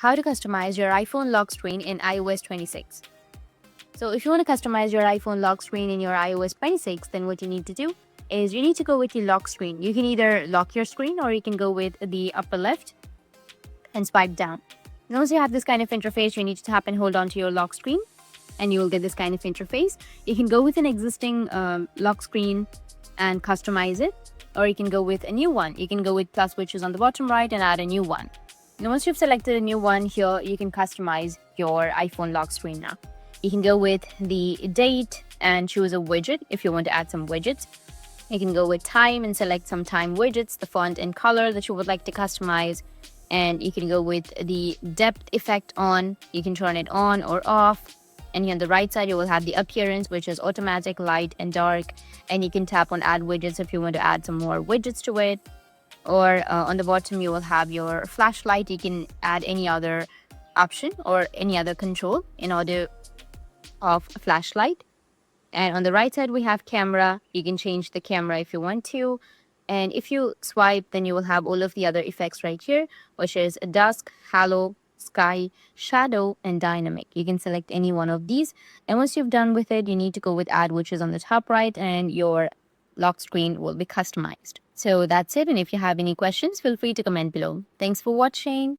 how to customize your iPhone lock screen in iOS 26. So if you want to customize your iPhone lock screen in your iOS 26, then what you need to do is you need to go with the lock screen. You can either lock your screen or you can go with the upper left and swipe down. Once you have this kind of interface, you need to tap and hold on to your lock screen and you will get this kind of interface. You can go with an existing lock screen and customize it, or you can go with a new one. You can go with plus widgets on the bottom right and add a new one. Now, once you've selected a new one here, you can customize your iPhone lock screen now. You can go with the date and choose a widget if you want to add some widgets. You can go with time and select some time widgets, the font and color that you would like to customize. And you can go with the depth effect on. You can turn it on or off. And here on the right side, you will have the appearance, which is automatic, light, and dark. And you can tap on add widgets if you want to add some more widgets to it. Or on the bottom, you will have your flashlight. You can add any other option or any other control in order of a flashlight. And on the right side, we have camera. You can change the camera if you want to. And if you swipe, then you will have all of the other effects right here, which is dusk, hallow, sky, shadow, and dynamic. You can select any one of these. And once you've done with it, you need to go with add, which is on the top right, and your lock screen will be customized. So that's it. And if you have any questions, feel free to comment below. Thanks for watching.